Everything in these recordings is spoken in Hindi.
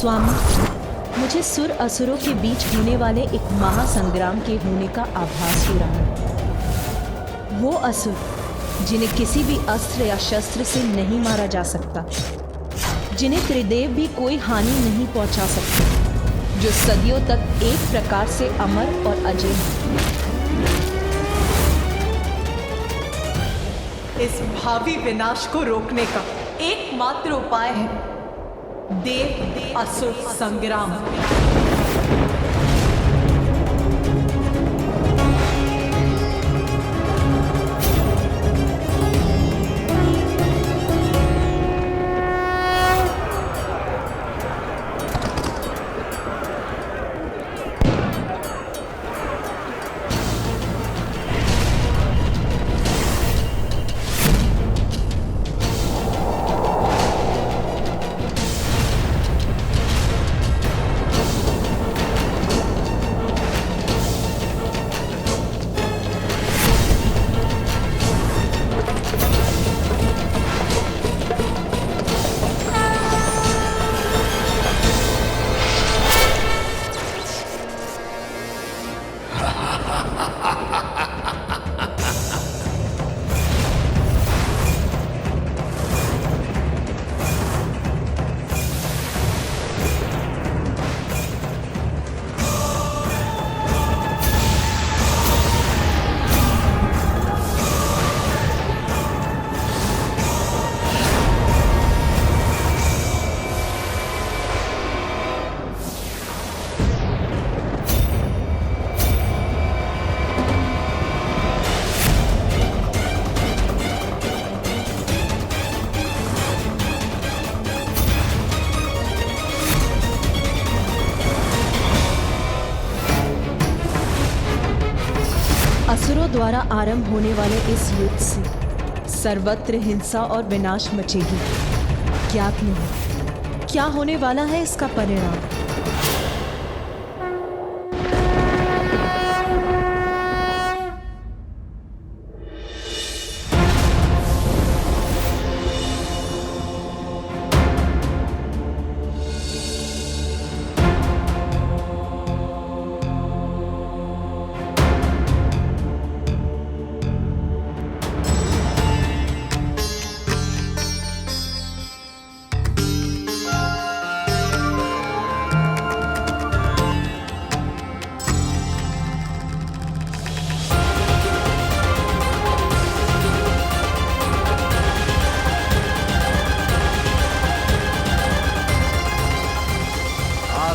स्वामी, मुझे सुर असुरों के बीच होने वाले एक महासंग्राम के होने का आभास हो रहा है। वो असुर जिन्हें किसी भी अस्त्र या शस्त्र से नहीं मारा जा सकता, जिन्हें त्रिदेव भी कोई हानि नहीं पहुंचा सकते, जो सदियों तक एक प्रकार से अमर और अजय हैं। इस भावी विनाश को रोकने का एकमात्र उपाय है देव असुर संग्राम। असुरों द्वारा आरंभ होने वाले इस युद्ध से सर्वत्र हिंसा और विनाश मचेगी। ज्ञात नहीं क्या होने वाला है इसका परिणाम।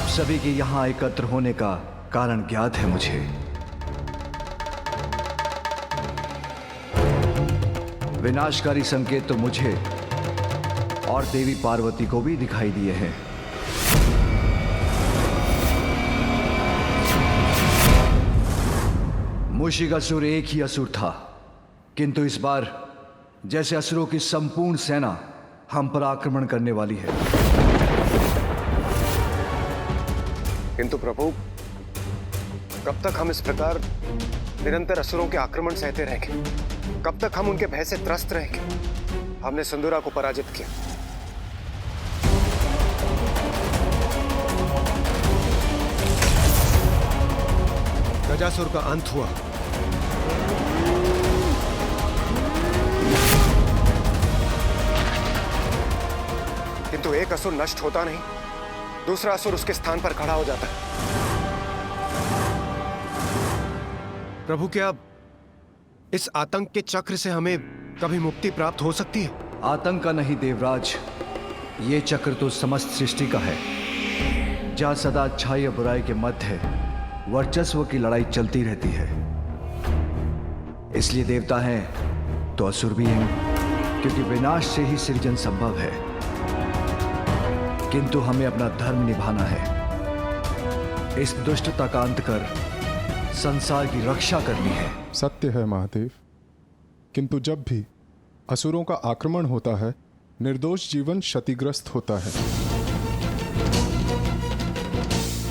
सभी के यहाँ एकत्र होने का कारण ज्ञात है मुझे। विनाशकारी संकेत तो मुझे और देवी पार्वती को भी दिखाई दिए हैं। मूषिकासुर एक ही असुर था, किंतु इस बार जैसे असुरों की संपूर्ण सेना हम पर आक्रमण करने वाली है। किंतु प्रभु, कब तक हम इस प्रकार निरंतर असुरों के आक्रमण सहते रहेंगे? कब तक हम उनके भय से त्रस्त रहेंगे? हमने सिंदूरा को पराजित किया, गजासुर का अंत हुआ, किंतु एक असुर नष्ट होता नहीं, दूसरा असुर उसके स्थान पर खड़ा हो जाता है। प्रभु, क्या इस आतंक के चक्र से हमें कभी मुक्ति प्राप्त हो सकती है? आतंक का नहीं देवराज, ये चक्र तो समस्त सृष्टि का है, जहां सदा अच्छाई और बुराई के मध्य वर्चस्व की लड़ाई चलती रहती है। इसलिए देवता हैं तो असुर भी हैं, क्योंकि विनाश से ही सृजन संभव है। किंतु हमें अपना धर्म निभाना है, इस दुष्टता का अंत कर संसार की रक्षा करनी है। सत्य है महादेव, किंतु जब भी असुरों का आक्रमण होता है, निर्दोष जीवन क्षतिग्रस्त होता है।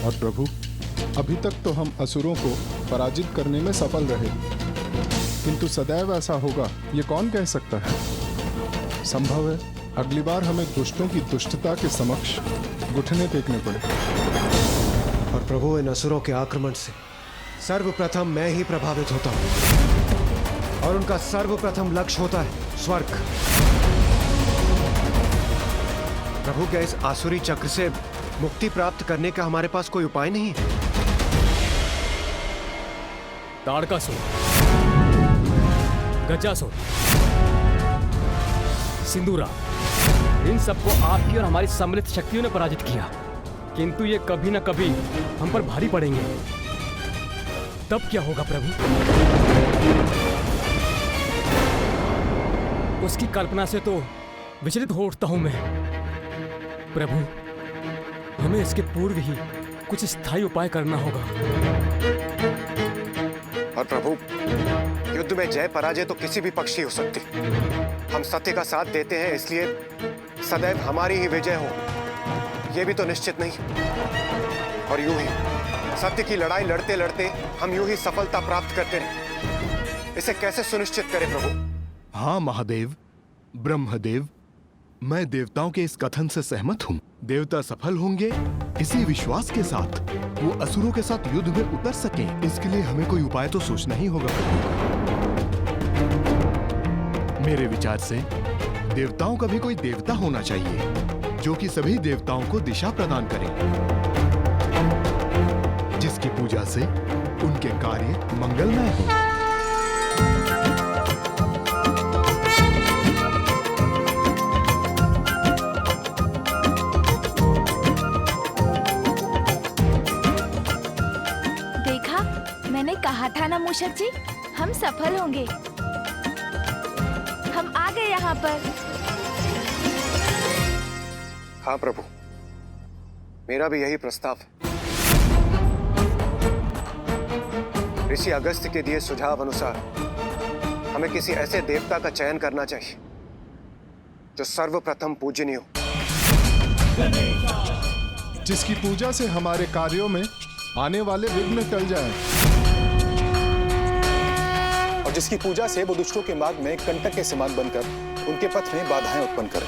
और प्रभु, अभी तक तो हम असुरों को पराजित करने में सफल रहे, किंतु सदैव ऐसा होगा ये कौन कह सकता है। संभव है अगली बार हमें दुष्टों की दुष्टता के समक्ष घुटने टेकने पड़े। और प्रभु, इन असुरों के आक्रमण से सर्वप्रथम मैं ही प्रभावित होता हूं और उनका सर्वप्रथम लक्ष्य होता है स्वर्ग। प्रभु, क्या इस आसुरी चक्र से मुक्ति प्राप्त करने का हमारे पास कोई उपाय नहीं है? ताड़कासुर, गजासुर, सिंदूरा, इन सबको आपकी और हमारी सम्मिलित शक्तियों ने पराजित किया, किंतु ये कभी ना कभी हम पर भारी पड़ेंगे। तब क्या होगा प्रभु? उसकी कल्पना से तो विचलित हो उठता हूं मैं। प्रभु, हमें इसके पूर्व ही कुछ स्थायी उपाय करना होगा। और प्रभु, युद्ध में जय पराजय तो किसी भी पक्ष की हो सकती। हम सत्य का साथ देते हैं, इसलिए सदैव हमारी ही विजय हो, यह भी तो निश्चित नहीं। और यूं ही सत्य की लड़ाई लड़ते लड़ते हम यूं ही सफलता प्राप्त करते हैं, इसे कैसे सुनिश्चित करें प्रभु? हाँ महादेव, ब्रह्मदेव, मैं देवताओं के इस कथन से सहमत हूँ। देवता सफल होंगे इसी विश्वास के साथ वो असुरों के साथ युद्ध में उतर सकें। इसके लिए हमें कोई उपाय तो सोचना ही होगा प्रभु। मेरे विचार से देवताओं का भी कोई देवता होना चाहिए जो कि सभी देवताओं को दिशा प्रदान करे, जिसकी पूजा से उनके कार्य मंगलमय हो। मैंने कहा था ना मूषक जी, हम सफल होंगे। हम आ गए यहाँ पर। हाँ प्रभु, मेरा भी यही प्रस्ताव है। ऋषि अगस्त्य के दिए सुझाव अनुसार हमें किसी ऐसे देवता का चयन करना चाहिए जो सर्वप्रथम पूजनीय हो, जिसकी पूजा से हमारे कार्यों में आने वाले विघ्न टल जाएं। और जिसकी पूजा से वो दुष्टों के मार्ग में कंटक के समान बनकर उनके पथ में बाधाएं उत्पन्न करें।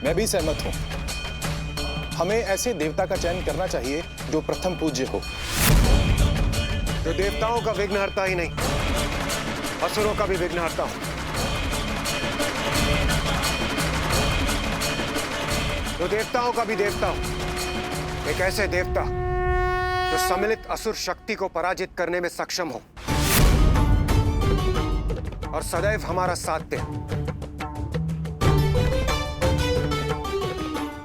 मैं भी सहमत हूं। हमें ऐसे देवता का चयन करना चाहिए जो प्रथम पूज्य हो, जो देवताओं का विघ्नहर्ता ही नहीं, असुरों का भी विघ्नहर्ता हो, जो देवताओं का भी देवता हो। एक ऐसे देवता जो सम्मिलित असुर शक्ति को पराजित करने में सक्षम हो और सदैव हमारा साथ दे।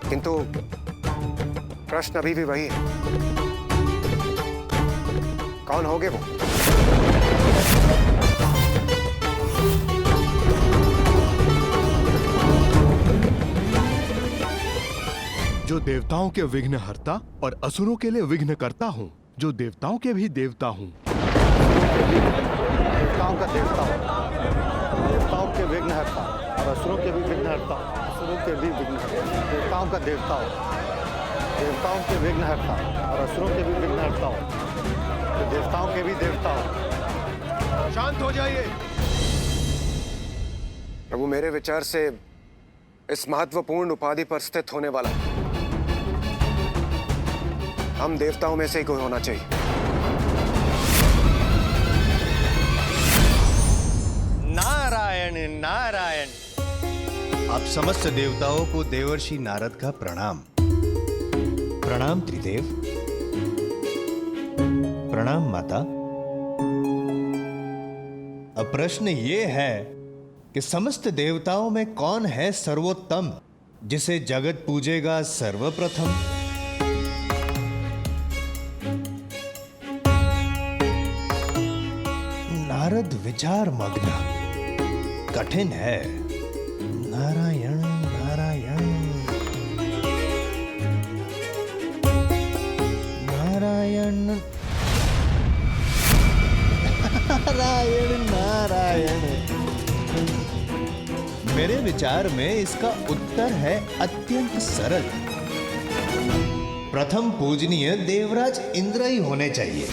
किंतु प्रश्न अभी भी वही है, कौन होंगे वो? जो देवताओं के विघ्नहर्ता और असुरों के लिए विघ्नकर्ता हूँ, जो देवताओं के भी देवता हूँ। देवताओं का देवता हूँ, देवताओं के विघ्नहर्ता और असुरों के भी विघ्नहर्ता, असुरों के भी विघ्नहर्ता। देवताओं का देवता हूँ, देवताओं के विघ्नहर्ता और असुरों के भी विघ्नहर्ता हूँ, तो देवताओं के भी देवता हूँ। शांत हो जाइए प्रभु। मेरे विचार से इस महत्वपूर्ण उपाधि पर स्थित होने वाला हम देवताओं में से ही कोई होना चाहिए। नारायण नारायण। आप समस्त देवताओं को देवर्षि नारद का प्रणाम। प्रणाम त्रिदेव। प्रणाम माता। अब प्रश्न ये है कि समस्त देवताओं में कौन है सर्वोत्तम, जिसे जगत पूजेगा सर्वप्रथम? नारद विचार मग्न। कठिन है। नारायण नारायण नारायण नारायण नारायण। मेरे विचार में इसका उत्तर है अत्यंत सरल। प्रथम पूजनीय देवराज इंद्र ही होने चाहिए।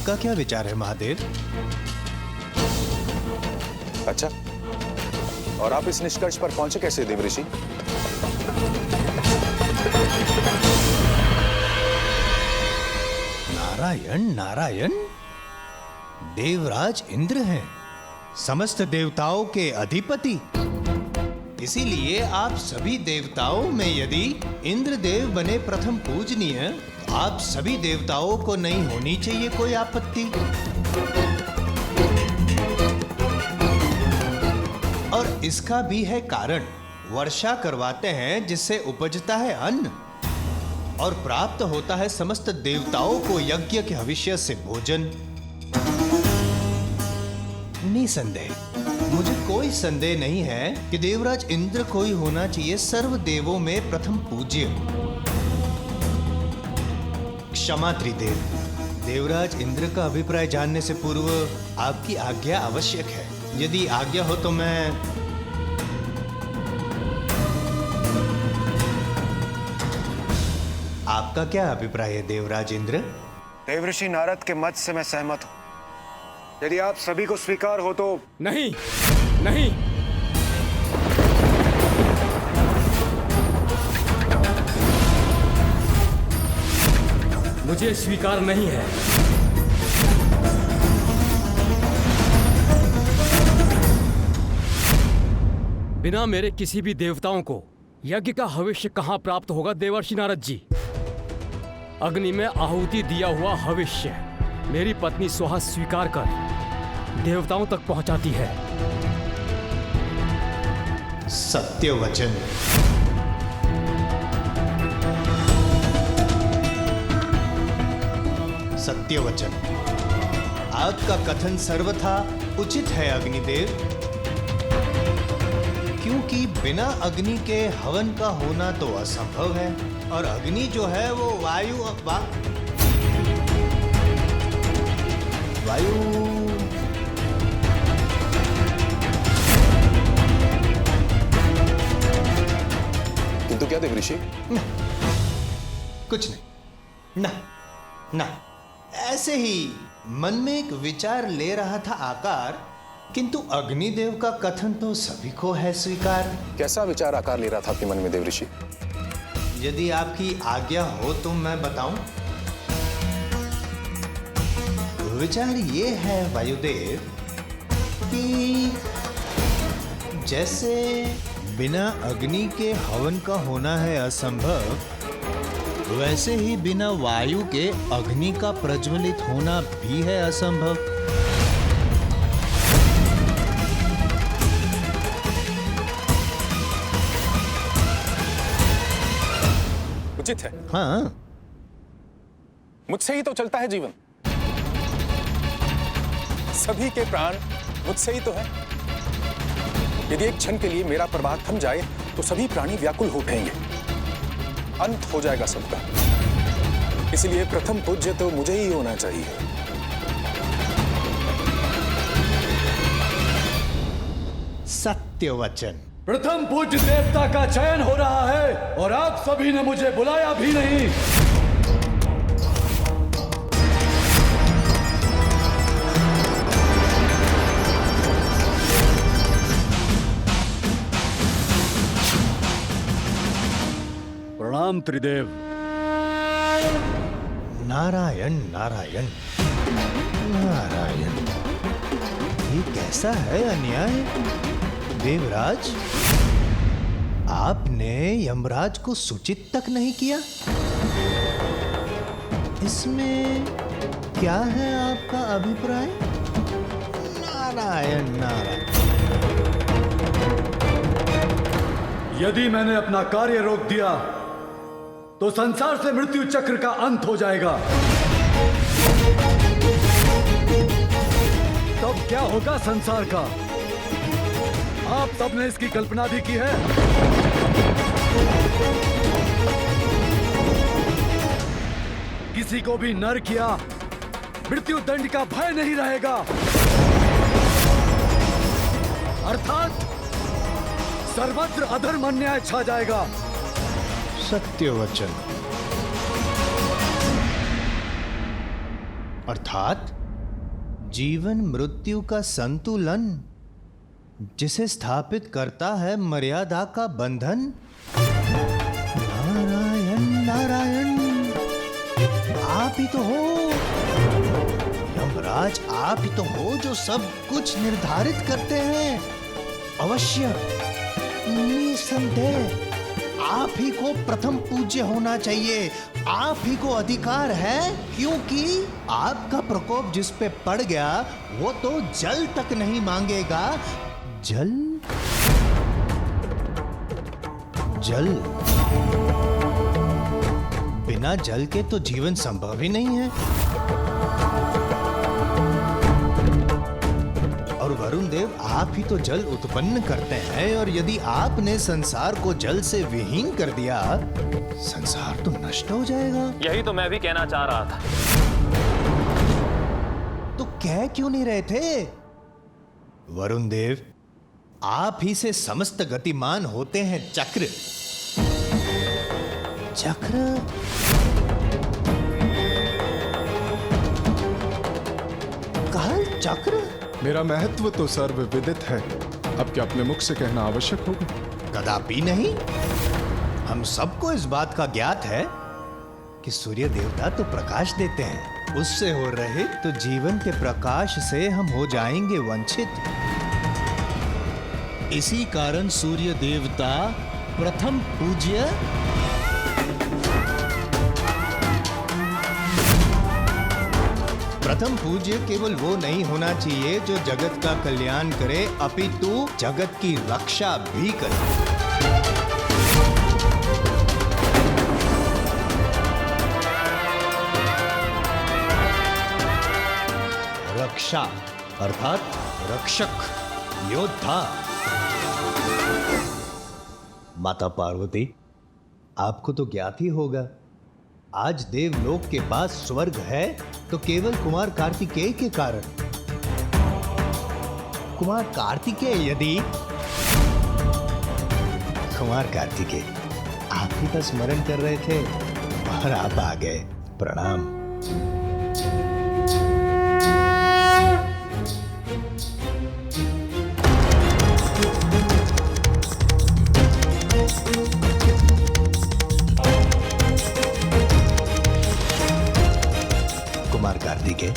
आपका क्या विचार है महादेव? अच्छा, और आप इस निष्कर्ष पर पहुंचे कैसे देवऋषि? नारायण नारायण, देवराज इंद्र हैं, समस्त देवताओं के अधिपति। इसीलिए आप सभी देवताओं में यदि इंद्रदेव बने प्रथम पूजनीय, आप सभी देवताओं को नहीं होनी चाहिए कोई आपत्ति। और इसका भी है कारण। वर्षा करवाते हैं जिससे उपजता है अन्न और प्राप्त होता है समस्त देवताओं को यज्ञ के भविष्य से भोजन। निसंदेह मुझे कोई संदेह नहीं है कि देवराज इंद्र को ही होना चाहिए सर्व देवों में प्रथम पूज्य। क्षमा त्रिदेव, देवराज इंद्र का अभिप्राय जानने से पूर्व आपकी आज्ञा आवश्यक है। यदि आज्ञा हो तो मैं आपका क्या अभिप्राय है देवराज इंद्र? देवऋषि नारद के मत से मैं सहमत हूं। यदि आप सभी को स्वीकार हो तो। नहीं नहीं, मुझे स्वीकार नहीं है। बिना मेरे किसी भी देवताओं को यज्ञ का हविष्य कहां प्राप्त होगा देवर्षि नारद जी? अग्नि में आहुति दिया हुआ हविष्य मेरी पत्नी सुहा स्वीकार कर देवताओं तक पहुंचाती है। सत्य वचन। सत्य वचन। आपका कथन सर्वथा उचित है अग्निदेव, क्योंकि बिना अग्नि के हवन का होना तो असंभव है और अग्नि जो है वो वायु किंतु क्या देवऋषि? कुछ नहीं, ना ऐसे ही मन में एक विचार ले रहा था आकार, किंतु अग्निदेव का कथन तो सभी को है स्वीकार। कैसा विचार आकार ले रहा था आपके मन में देवऋषि? यदि आपकी आज्ञा हो तो मैं बताऊं। विचार ये है वायुदेव कि जैसे बिना अग्नि के हवन का होना है असंभव, वैसे ही बिना वायु के अग्नि का प्रज्वलित होना भी है असंभव। उचित है। हाँ, मुझसे ही तो चलता है जीवन, सभी के प्राण मुझसे ही तो है। यदि एक क्षण के लिए मेरा प्रवाह थम जाए तो सभी प्राणी व्याकुल हो उठेंगे, अंत हो जाएगा सबका। इसलिए प्रथम पूज्य तो मुझे ही होना चाहिए। सत्य वचन। प्रथम पूज्य देवता का चयन हो रहा है और आप सभी ने मुझे बुलाया भी नहीं। प्रणाम त्रिदेव। नारायण नारायण नारायण, ये कैसा है अन्याय देवराज? आपने यमराज को सूचित तक नहीं किया। इसमें क्या है आपका अभिप्राय? नारायण नारायण। यदि मैंने अपना कार्य रोक दिया तो संसार से मृत्यु चक्र का अंत हो जाएगा। तब क्या होगा संसार का? आप सबने इसकी कल्पना भी की है। किसी को भी नरक या मृत्यु दंड का भय नहीं रहेगा, अर्थात सर्वत्र अधर्म अन्याय छा जाएगा। सत्य वचन। अर्थात जीवन मृत्यु का संतुलन, जिसे स्थापित करता है मर्यादा का बंधन। नारायण नारायण, आप ही तो हो यमराज, आप ही तो हो जो सब कुछ निर्धारित करते हैं। अवश्य, निसंदेह आप ही को प्रथम पूज्य होना चाहिए। आप ही को अधिकार है, क्योंकि आपका प्रकोप जिस पे पड़ गया वो तो जल तक नहीं मांगेगा। जल जल, बिना जल के तो जीवन संभव ही नहीं है। और वरुण देव, आप ही तो जल उत्पन्न करते हैं, और यदि आपने संसार को जल से विहीन कर दिया, संसार तो नष्ट हो जाएगा। यही तो मैं भी कहना चाह रहा था। तो कह क्यों नहीं रहे थे? वरुण देव, आप ही से समस्त गतिमान होते हैं चक्र। चक्र, काल चक्र। मेरा महत्व तो सर्वविदित है, अब क्या अपने मुख से कहना आवश्यक होगा? कदापि नहीं। हम सबको इस बात का ज्ञात है कि सूर्य देवता तो प्रकाश देते हैं, उससे हो रहित तो जीवन के प्रकाश से हम हो जाएंगे वंचित। इसी कारण सूर्य देवता प्रथम पूज्य, प्रथम पूज्य केवल वो नहीं होना चाहिए जो जगत का कल्याण करे, अपितु जगत की रक्षा भी करे। रक्षा अर्थात रक्षक, योद्धा। माता पार्वती, आपको तो ज्ञात ही होगा, आज देवलोक के पास स्वर्ग है तो केवल कुमार कार्तिकेय के कारण। कुमार कार्तिकेय यदि, कुमार कार्तिकेय आप ही का स्मरण कर रहे थे और आप आ गए। प्रणाम। कार्तिकेय,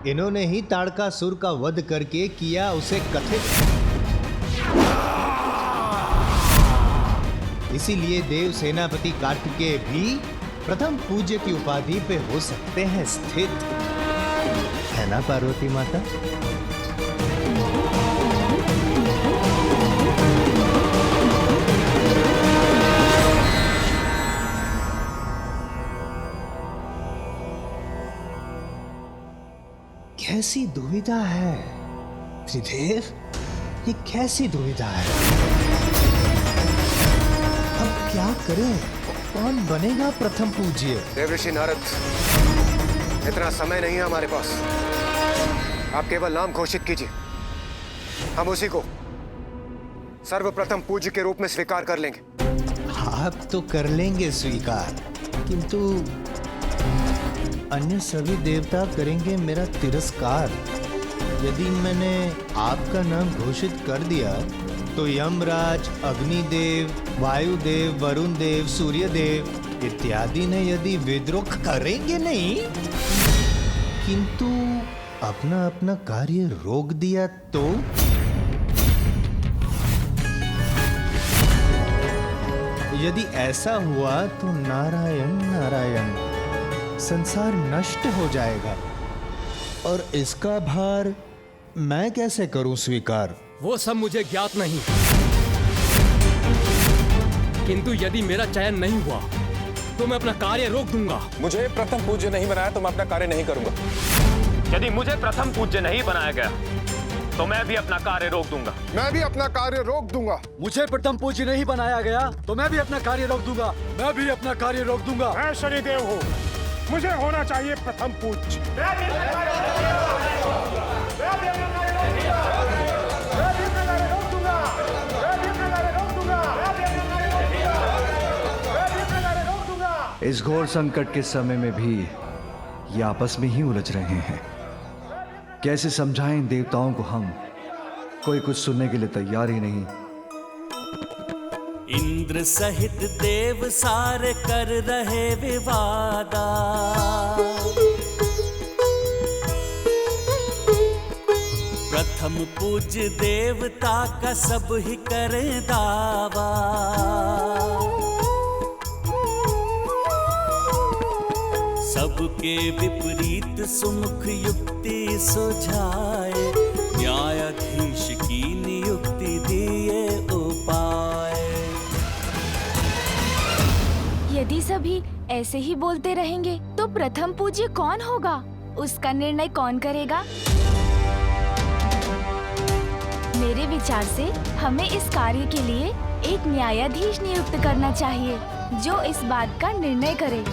इन्होंने ही ताड़कासुर का वध करके किया उसे कथित, इसीलिए देव सेनापति कार्तिकेय भी प्रथम पूज्य की उपाधि पे हो सकते हैं स्थित, है ना पार्वती माता? कैसी दुविधा है त्रिदेव, ये कैसी दुविधा है? अब क्या करें? कौन बनेगा प्रथम पूज्य? देवऋषि नारद, इतना समय नहीं है हमारे पास। आप केवल नाम घोषित कीजिए, हम उसी को सर्वप्रथम पूज्य के रूप में स्वीकार कर लेंगे। आप तो कर लेंगे स्वीकार, किंतु अन्य सभी देवता करेंगे मेरा तिरस्कार। यदि मैंने आपका नाम घोषित कर दिया तो यमराज, अग्निदेव, वायुदेव, वरुण देव, सूर्यदेव इत्यादि ने यदि विद्रोह करेंगे नहीं, किंतु अपना अपना कार्य रोक दिया तो? यदि ऐसा हुआ तो नारायण नारायण, संसार नष्ट हो जाएगा, और इसका भार मैं कैसे करूं स्वीकार? वो सब मुझे ज्ञात नहीं, किंतु यदि मेरा चयन नहीं हुआ तो मैं अपना कार्य रोक दूंगा। मुझे प्रथम पूज्य नहीं बनाया तो मैं अपना कार्य नहीं करूंगा। यदि मुझे प्रथम पूज्य नहीं बनाया गया तो मैं भी अपना कार्य रोक दूंगा। मैं भी अपना कार्य रोक दूंगा। मुझे प्रथम पूज्य नहीं बनाया गया तो मैं भी अपना कार्य रोक दूंगा। मैं भी अपना कार्य रोक दूंगा। मैं शनिदेव हूँ, मुझे होना चाहिए प्रथम पूज्य। इस घोर संकट के समय में भी ये आपस में ही उलझ रहे हैं। कैसे समझाएं इन देवताओं को हम? कोई कुछ सुनने के लिए तैयार ही नहीं। इंद्र सहित देव सारे कर रहे विवादा, प्रथम पूज्य देवता का सब ही करे दावा। सबके विपरीत सुमुख युक्ति सुझाए, न्यायाधीश की नियुक्ति दिए उपाय। यदि सभी ऐसे ही बोलते रहेंगे तो प्रथम पूज्य कौन होगा? उसका निर्णय कौन करेगा? मेरे विचार से हमें इस कार्य के लिए एक न्यायाधीश नियुक्त करना चाहिए जो इस बात का निर्णय करे।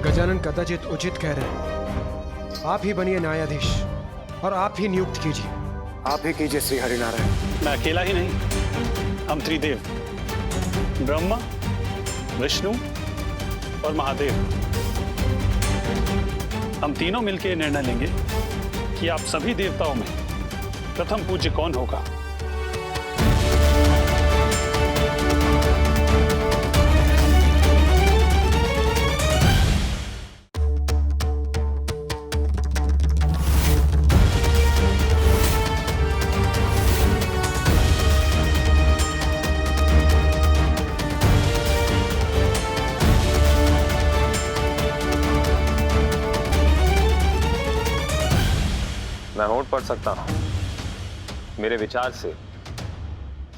गजानन कदाचित उचित कह रहे हैं। आप ही बनिए न्यायाधीश और आप ही नियुक्त कीजिए। आप ही कीजिए श्री हरिनारायण। मैं अकेला ही नहीं, हम त्रिदेव ब्रह्मा, विष्णु और महादेव, हम तीनों मिलकर निर्णय लेंगे कि आप सभी देवताओं में प्रथम पूज्य कौन होगा। मैं होठ पढ़ सकता हूं। मेरे विचार से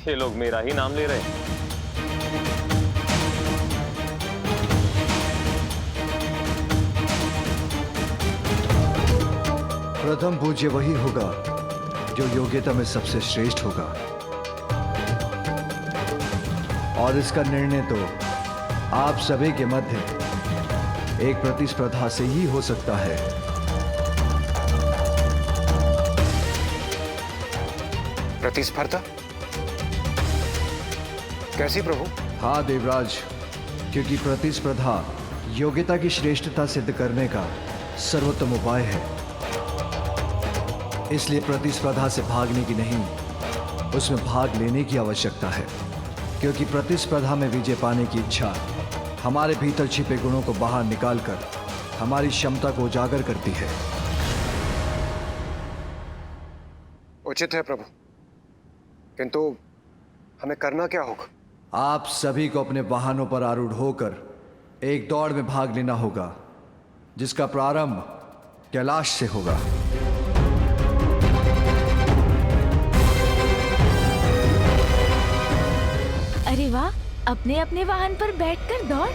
ये लोग मेरा ही नाम ले रहे हैं। प्रथम पूज्य वही होगा जो योग्यता में सबसे श्रेष्ठ होगा, और इसका निर्णय तो आप सभी के मध्य एक प्रतिस्पर्धा से ही हो सकता है। प्रतिस्पर्धा? कैसी प्रभु? हाँ देवराज, क्योंकि प्रतिस्पर्धा योग्यता की श्रेष्ठता सिद्ध करने का सर्वोत्तम उपाय है। इसलिए प्रतिस्पर्धा से भागने की नहीं, उसमें भाग लेने की आवश्यकता है, क्योंकि प्रतिस्पर्धा में विजय पाने की इच्छा हमारे भीतर छिपे गुणों को बाहर निकालकर हमारी क्षमता को उजागर करती है। उचित है प्रभु, किंतु हमें करना क्या होगा? आप सभी को अपने वाहनों पर आरूढ़ होकर एक दौड़ में भाग लेना होगा, जिसका प्रारंभ कैलाश से होगा। अरे वाह, अपने अपने वाहन पर बैठकर दौड़।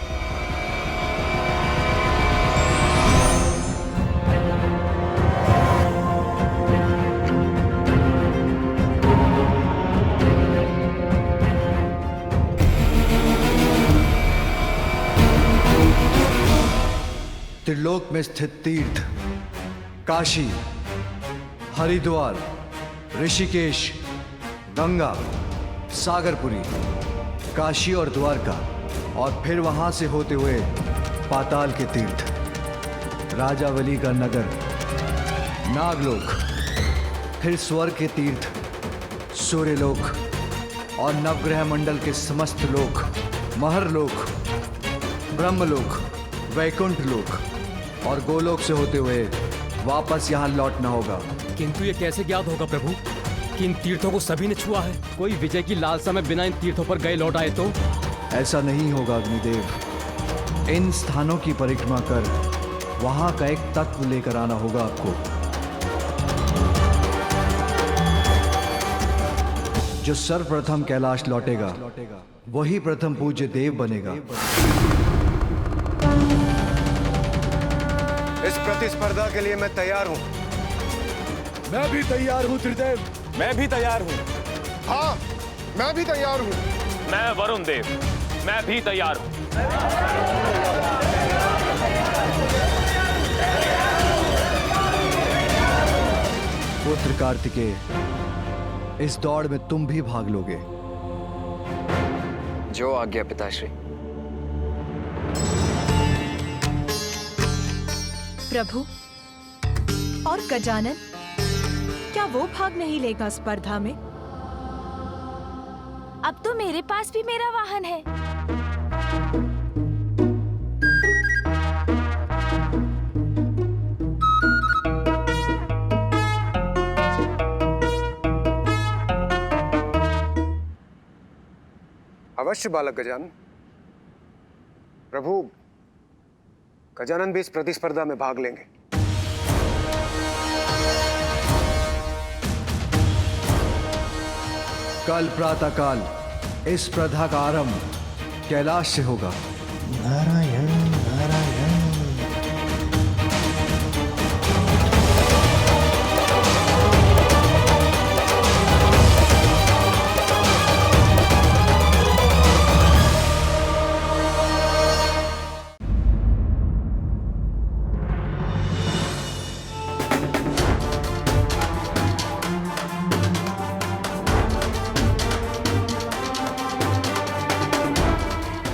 त्रिलोक में स्थित तीर्थ काशी, हरिद्वार, ऋषिकेश, गंगा, सागरपुरी, काशी और द्वारका, और फिर वहां से होते हुए पाताल के तीर्थ, राजावली का नगर, नागलोक, फिर स्वर्ग के तीर्थ, सूर्यलोक और नवग्रह मंडल के समस्त लोक, महरलोक, ब्रह्मलोक, वैकुंठ लोक और गोलोक से होते हुए वापस यहाँ लौटना होगा। किंतु ये कैसे ज्ञात होगा प्रभु कि इन तीर्थों को सभी ने छुआ है? कोई विजय की लालसा में बिना इन तीर्थों पर गए लौट आए तो? ऐसा नहीं होगा अग्निदेव। इन स्थानों की परिक्रमा कर वहां का एक तत्व लेकर आना होगा आपको, जो सर्वप्रथम कैलाश लौटेगा वही प्रथम पूज्य देव बनेगा। इस प्रतिस्पर्धा के लिए मैं तैयार हूं। मैं भी तैयार हूं त्रिदेव। मैं भी तैयार हूं। हाँ, मैं भी तैयार हूं। मैं वरुण देव, मैं भी तैयार हूं। पुत्र कार्तिकेय, इस दौड़ में तुम भी भाग लोगे। जो आज्ञा पिताश्री। प्रभु और गजानन, क्या वो भाग नहीं लेगा स्पर्धा में? अब तो मेरे पास भी मेरा वाहन है। अवश्य बालक गजानन। प्रभु, गजानन भी इस प्रतिस्पर्धा में भाग लेंगे। कल प्रातःकाल इस स्पर्धा का आरंभ कैलाश से होगा। नारायण नारायण।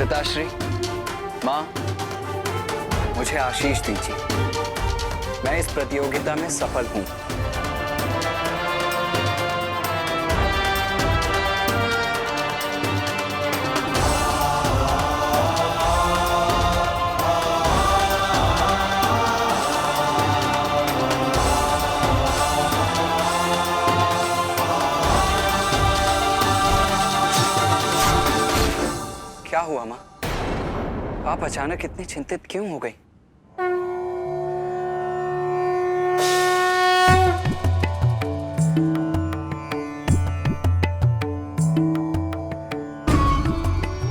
पिताश्री, माँ, मुझे आशीष दीजिए। मैं इस प्रतियोगिता में सफल हूँ। क्या हुआ माँ? आप अचानक इतनी चिंतित क्यों हो गई?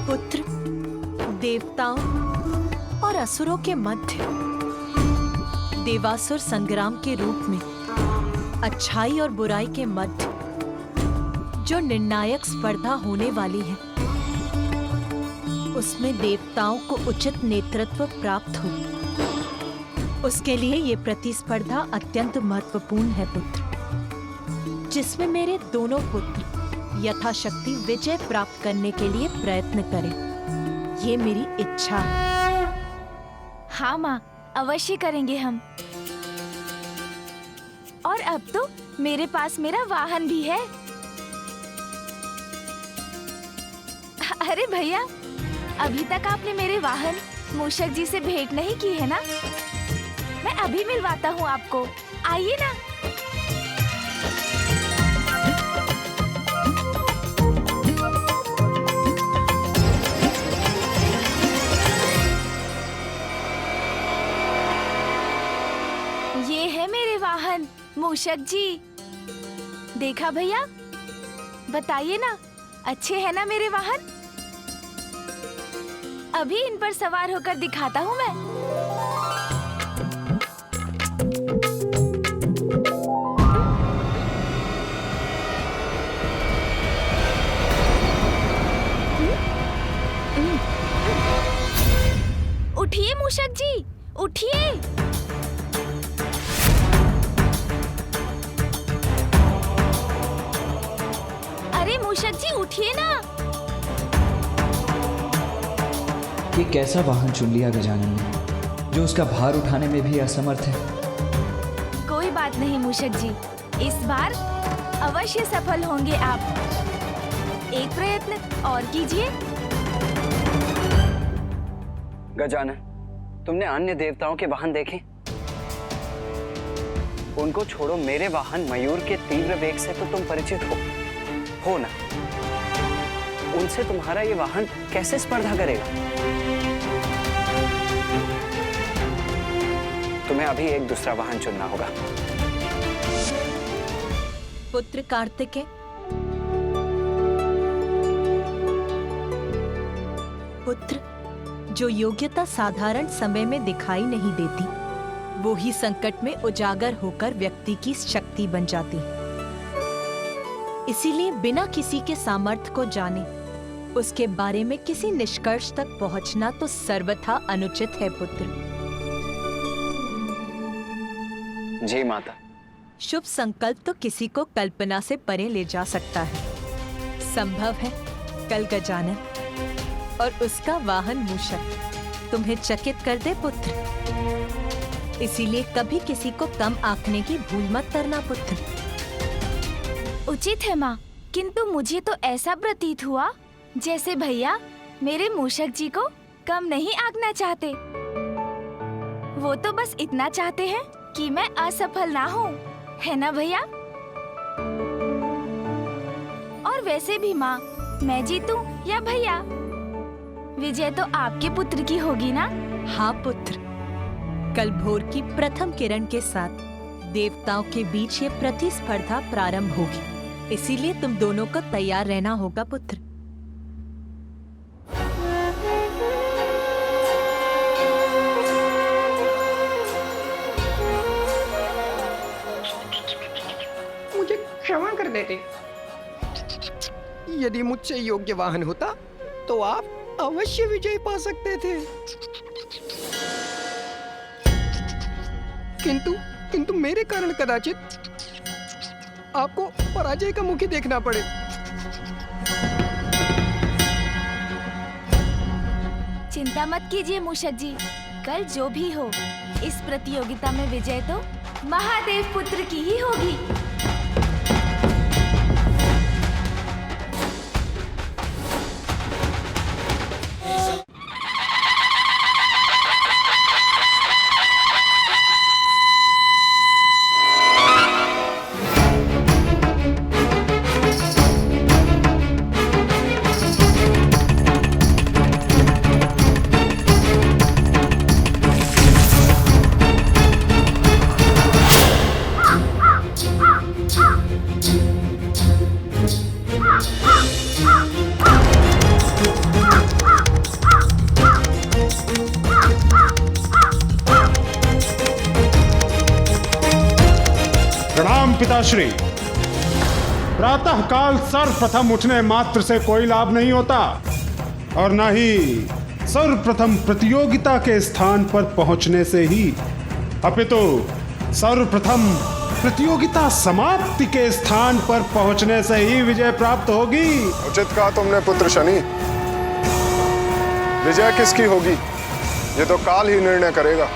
पुत्र, देवताओं और असुरों के मध्य देवासुर संग्राम के रूप में अच्छाई और बुराई के मध्य जो निर्णायक स्पर्धा होने वाली है, उसमें देवताओं को उचित नेतृत्व प्राप्त हो, उसके लिए ये प्रतिस्पर्धा अत्यंत महत्वपूर्ण है पुत्र, जिसमें मेरे दोनों पुत्र यथाशक्ति विजय प्राप्त करने के लिए प्रयत्न करें। ये मेरी इच्छा है। हाँ माँ, अवश्य करेंगे हम। और अब तो मेरे पास मेरा वाहन भी है। अरे भैया, अभी तक आपने मेरे वाहन मूषक जी से भेंट नहीं की है ना? मैं अभी मिलवाता हूँ आपको, आइए ना। ये है मेरे वाहन मूषक जी। देखा भैया? बताइए ना, अच्छे है ना मेरे वाहन? अभी इन पर सवार होकर दिखाता हूँ मैं। उठिए मूषक जी, उठिए। अरे मूषक जी, उठिए ना। ये कैसा वाहन चुन लिया गजानन ने, जो उसका भार उठाने में भी असमर्थ है। कोई बात नहीं मूषक जी, इस बार अवश्य सफल होंगे आप। एक प्रयत्न और कीजिए। गजानन, तुमने अन्य देवताओं के वाहन देखे? उनको छोड़ो, मेरे वाहन मयूर के तीव्र वेग से तो तुम परिचित हो ना? उनसे तुम्हारा ये वाहन कैसे स्पर्धा करेगा? तुम्हें अभी एक दूसरा वाहन चुनना होगा। पुत्र कार्तिकेय, पुत्र, जो योग्यता साधारण समय में दिखाई नहीं देती, वो ही संकट में उजागर होकर व्यक्ति की शक्ति बन जाती है। इसीलिए बिना किसी के सामर्थ्य को जाने उसके बारे में किसी निष्कर्ष तक पहुंचना तो सर्वथा अनुचित है पुत्र। जी माता, शुभ संकल्प तो किसी को कल्पना से परे ले जा सकता है। संभव है कल गजानन और उसका वाहन मूषक तुम्हें चकित कर दे पुत्र। इसीलिए कभी किसी को कम आंकने की भूल मत करना पुत्र। उचित है माँ, किंतु मुझे तो ऐसा प्रतीत हुआ जैसे भैया मेरे मूषक जी को कम नहीं आंकना चाहते। वो तो बस इतना चाहते हैं कि मैं असफल ना हूँ, है ना भैया? और वैसे भी माँ, मैं जीतूं या भैया, विजय तो आपके पुत्र की होगी ना? हाँ पुत्र, कल भोर की प्रथम किरण के साथ देवताओं के बीच ये प्रतिस्पर्धा प्रारंभ होगी। इसीलिए तुम दोनों को तैयार रहना होगा पुत्र। मुझे क्षमा कर देते। यदि मुझसे योग्य वाहन होता तो आप अवश्य विजय पा सकते थे। किंतु मेरे कारण कदाचित आपको पराजय का मुख ही देखना पड़े। चिंता मत कीजिए मूषक जी, कल जो भी हो, इस प्रतियोगिता में विजय तो महादेव पुत्र की ही होगी। प्रणाम पिताश्री। प्रातः काल सर्वप्रथम उठने मात्र से कोई लाभ नहीं होता और न ही सर्वप्रथम प्रतियोगिता के स्थान पर पहुंचने से ही, अपितु सर्वप्रथम प्रतियोगिता समाप्ति के स्थान पर पहुंचने से ही विजय प्राप्त होगी। उचित कहा तुमने पुत्र शनि। विजय किसकी होगी ये तो काल ही निर्णय करेगा।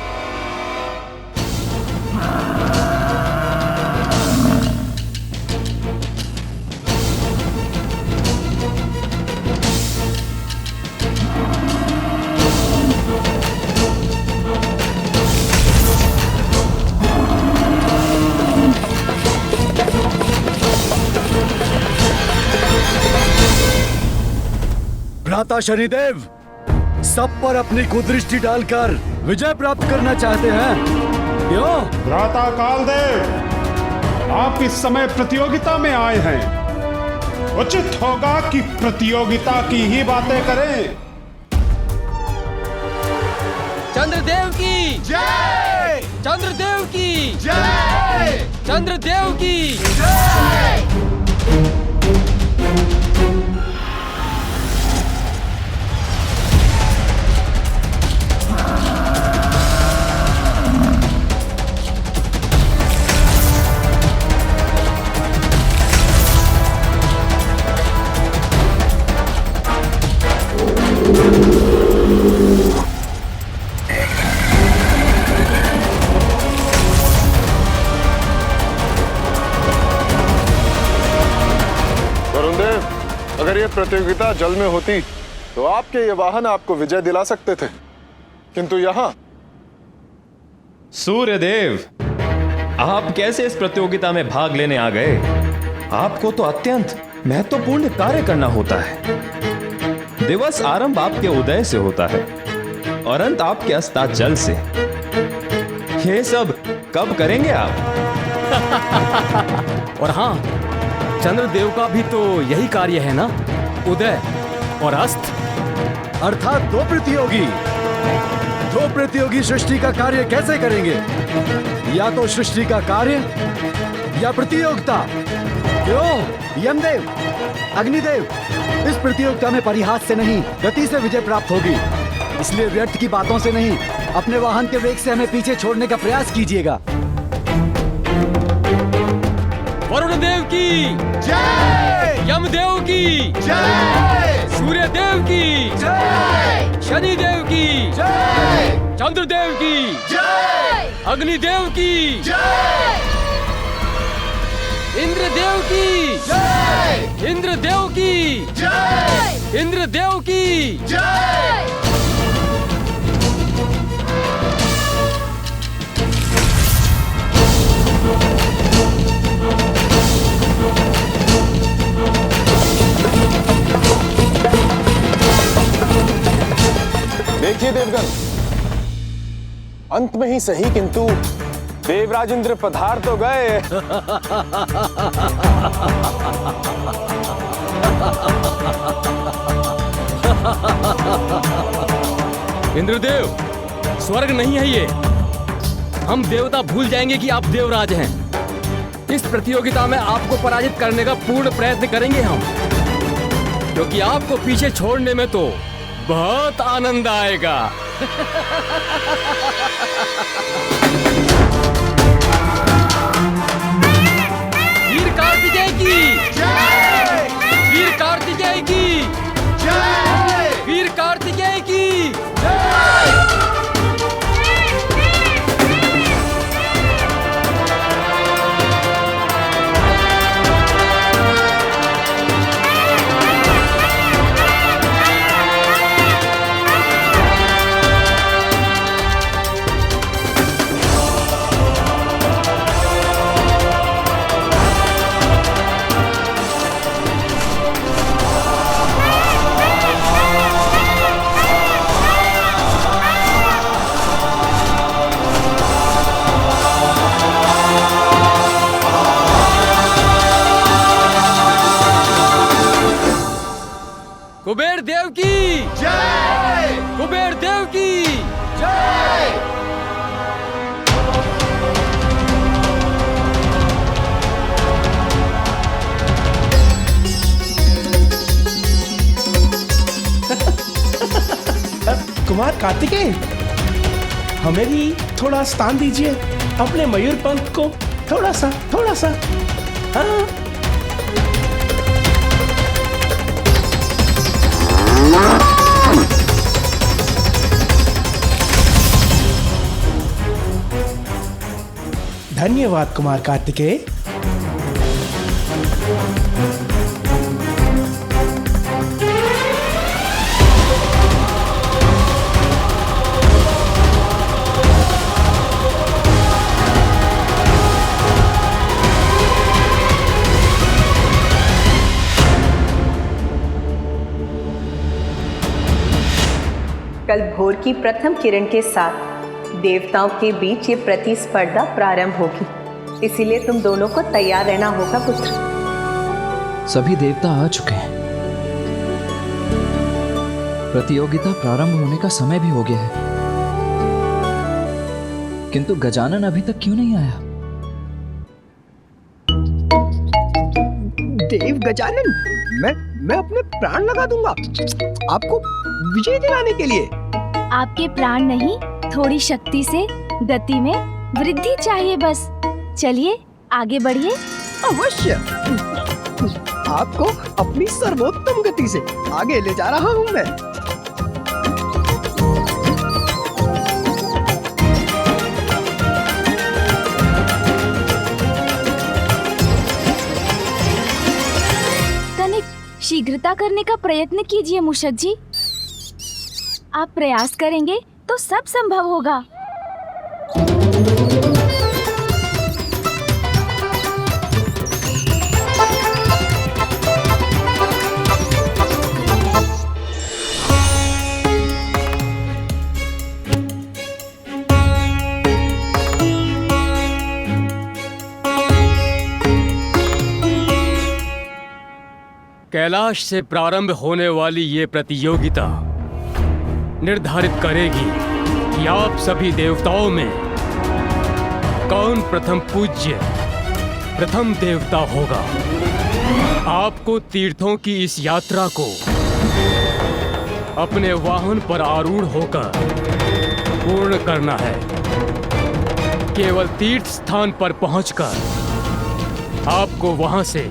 भ्राता शनिदेव सब पर अपनी कुदृष्टि डालकर विजय प्राप्त करना चाहते हैं, क्यों? भ्राता कालदेव, आप इस समय प्रतियोगिता में आए हैं। उचित होगा कि प्रतियोगिता की ही बातें करें। चंद्रदेव की जय! चंद्रदेव की जय! चंद्रदेव की जय! अगर ये प्रतियोगिता जल में होती तो आपके ये वाहन आपको विजय दिला सकते थे, किंतु यहाँ। सूर्यदेव, आप कैसे इस प्रतियोगिता में भाग लेने आ गए? आपको तो अत्यंत महत्वपूर्ण कार्य करना होता है। दिवस आरंभ आपके उदय से होता है और अंत आपके अस्ताचल से। ये सब कब करेंगे आप? और हाँ, चंद्रदेव का भी तो यही कार्य है ना, उदय और अस्त। अर्थात दो प्रतियोगी सृष्टि का कार्य कैसे करेंगे? या तो सृष्टि का कार्य या प्रतियोगिता। क्यों यमदेव, अग्निदेव, इस प्रतियोगिता में परिहास से नहीं, गति से विजय प्राप्त होगी। इसलिए व्यर्थ की बातों से नहीं, अपने वाहन के वेग से हमें पीछे छोड़ने का प्रयास कीजिएगा। वरुण देव की जय, यमदेव की जय, सूर्य देव की जय, शनि देव की जय, चंद्र देव की जय, अग्नि देव की जय, इंद्र देव की जय, इंद्र देव की जय, इंद्र देव की जय। देखिए देवगण, अंत में ही सही किंतु देवराज इंद्र पधार तो गए। इंद्रदेव, स्वर्ग नहीं है ये। हम देवता भूल जाएंगे कि आप देवराज हैं। इस प्रतियोगिता में आपको पराजित करने का पूर्ण प्रयत्न करेंगे हम, क्योंकि आपको पीछे छोड़ने में तो बहुत आनंद आएगा। वीर कार्तिकेय की जय, वीर कार्तिकेय की जय, वीर कार्तिकेय की जय। कुबेर देव की जय, कुबेर देव की जय। कुमार कार्तिकेय, हमें भी थोड़ा स्थान दीजिए, अपने मयूर पंख को थोड़ा सा। हाँ। धन्यवाद कुमार कार्तिकेय। कल भोर की प्रथम किरण के साथ देवताओं के बीच ये प्रतिस्पर्धा प्रारंभ होगी, इसीलिए तुम दोनों को तैयार रहना होगा पुत्र। सभी देवता आ चुके हैं। प्रतियोगिता प्रारंभ होने का समय भी हो गया है, किंतु गजानन अभी तक क्यों नहीं आया? देव गजानन, मैं अपने प्राण लगा दूंगा आपको विजय दिलाने के लिए। आपके प्राण नहीं, थोड़ी शक्ति से गति में वृद्धि चाहिए बस। चलिए आगे बढ़िए। अवश्य, आपको अपनी सर्वोत्तम गति से आगे ले जा रहा हूं मैं। तनिक शीघ्रता करने का प्रयत्न कीजिए मूषक जी। आप प्रयास करेंगे तो सब संभव होगा। कैलाश से प्रारंभ होने वाली ये प्रतियोगिता निर्धारित करेगी कि आप सभी देवताओं में कौन प्रथम पूज्य प्रथम देवता होगा। आपको तीर्थों की इस यात्रा को अपने वाहन पर आरूढ़ होकर पूर्ण करना है। केवल तीर्थ स्थान पर पहुंचकर आपको वहां से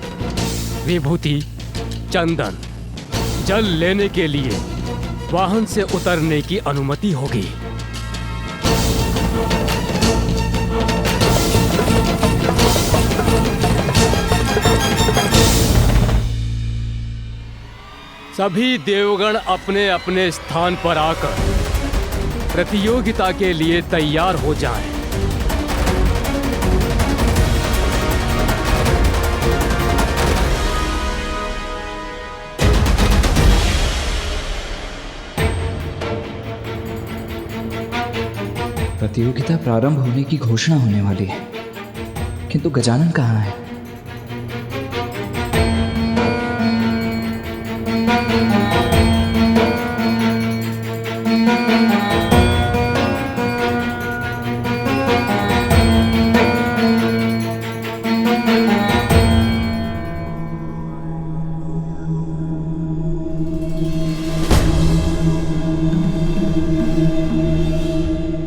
विभूति, चंदन, जल लेने के लिए वाहन से उतरने की अनुमति होगी। सभी देवगण अपने अपने स्थान पर आकर प्रतियोगिता के लिए तैयार हो जाएं। प्रतियोगिता प्रारंभ होने की घोषणा होने वाली है, किंतु गजानन कहाँ है?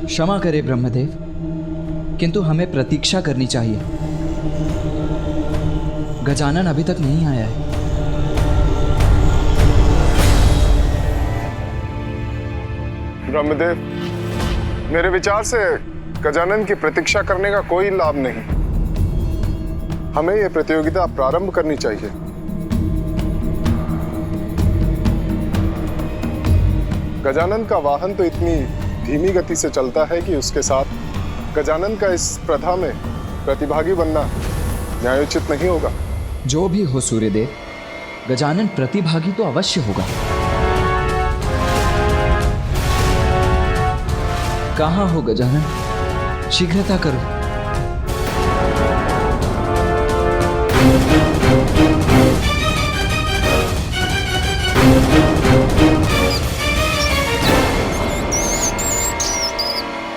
क्षमा करे ब्रह्मदेव, किंतु हमें प्रतीक्षा करनी चाहिए। गजानन अभी तक नहीं आया है। ब्रह्मदेव, मेरे विचार से गजानन की प्रतीक्षा करने का कोई लाभ नहीं। हमें यह प्रतियोगिता प्रारंभ करनी चाहिए। गजानन का वाहन तो इतनी धीमी गति से चलता है कि उसके साथ गजानन का इस स्पर्धा में प्रतिभागी बनना न्यायोचित नहीं होगा। जो भी हो सूर्यदेव, गजानन प्रतिभागी तो अवश्य होगा। कहाँ हो गजानन? शीघ्रता करो।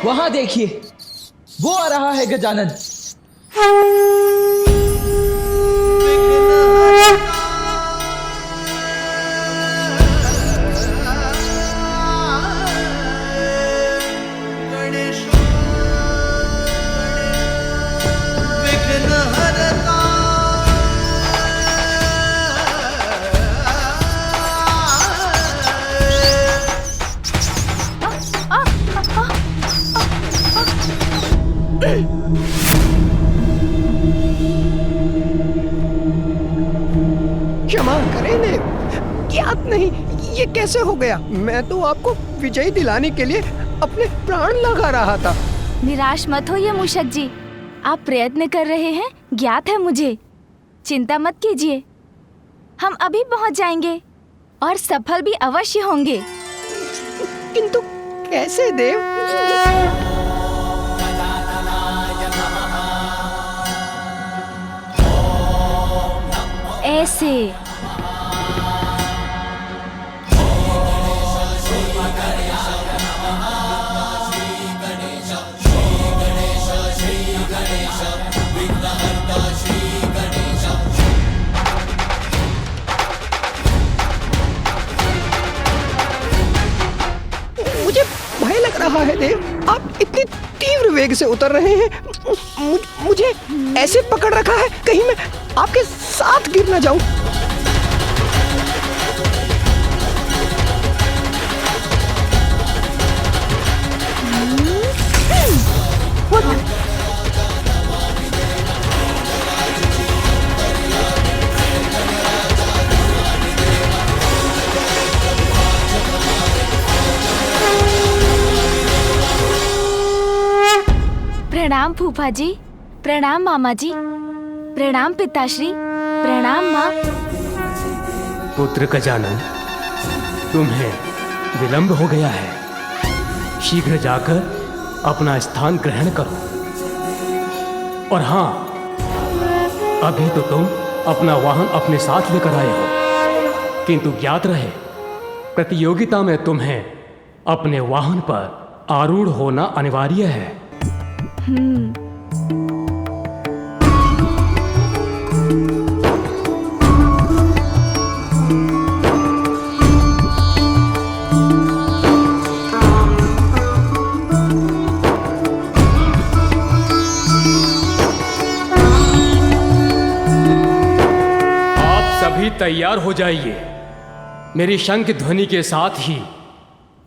वहां देखिए, वो आ रहा है गजानन। क्षमा करें देव, ज्ञात नहीं ये कैसे हो गया। मैं तो आपको विजयी दिलाने के लिए अपने प्राण लगा रहा था। निराश मत होइए मूषक जी, आप प्रयत्न कर रहे हैं, ज्ञात है मुझे। चिंता मत कीजिए, हम अभी पहुंच जाएंगे और सफल भी अवश्य होंगे। किंतु कैसे देव? ऐसे। मुझे भय लग रहा है देव, आप इतनी तीव्र वेग से उतर रहे हैं। मुझे ऐसे पकड़ रखा है कहीं मैं आपके साथ गिर न जाऊं। प्रणाम फूफा जी, प्रणाम मामा जी, प्रणाम पिताश्री, प्रणाम माँ। पुत्र गजानन, तुम्हें विलंब हो गया है। शीघ्र जाकर अपना स्थान ग्रहण करो। और हाँ, अभी तो तुम अपना वाहन अपने साथ लेकर आए हो, किंतु ज्ञात रहे प्रतियोगिता में तुम्हें अपने वाहन पर आरूढ़ होना अनिवार्य है। तैयार हो जाइए। मेरी शंख ध्वनि के साथ ही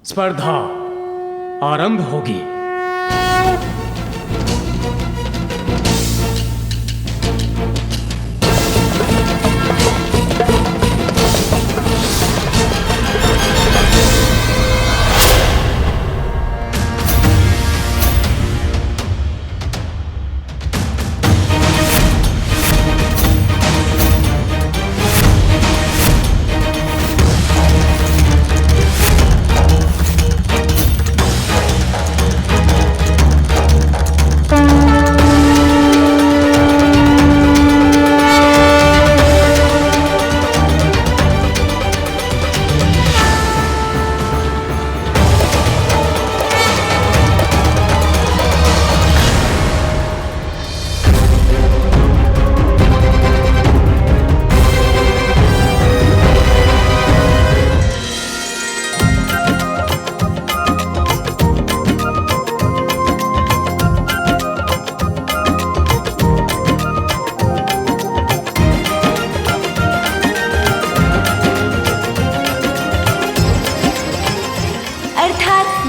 स्पर्धा आरंभ होगी।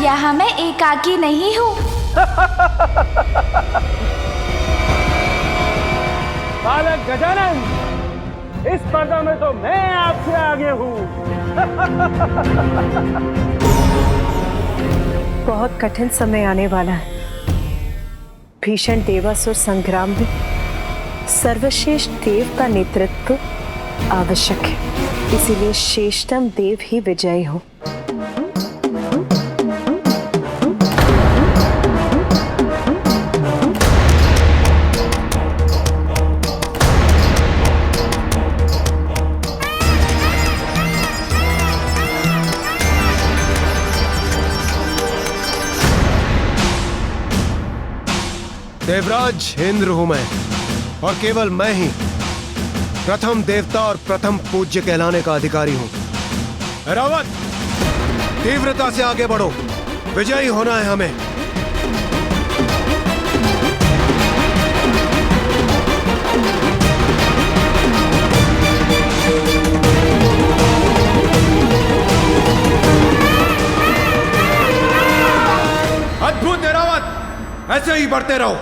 यहाँ मैं एकाकी नहीं हूँ। बालक गजानन, इस स्पर्धा में तो मैं आपसे आगे हूँ। बहुत कठिन समय आने वाला है। भीषण देवासुर संग्राम में सर्वश्रेष्ठ देव का नेतृत्व आवश्यक है, इसीलिए श्रेष्ठतम देव ही विजयी हो। देवराज इंद्र हूं मैं, और केवल मैं ही प्रथम देवता और प्रथम पूज्य कहलाने का अधिकारी हूं। रावत, तीव्रता से आगे बढ़ो, विजयी होना है हमें। अद्भुत है रावत, ऐसे ही बढ़ते रहो।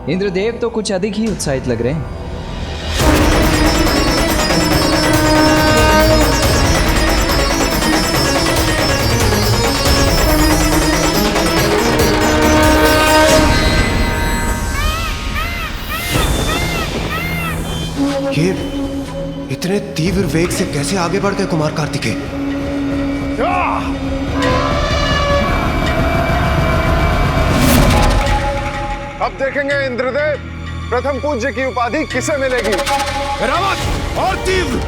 इंद्रदेव तो कुछ अधिक ही उत्साहित लग रहे हैं। ये इतने तीव्र वेग से कैसे आगे बढ़ गए कुमार कार्तिकेय? अब देखेंगे इंद्रदेव, प्रथम पूज्य की उपाधि किसे मिलेगी। रावत, और तीव्र।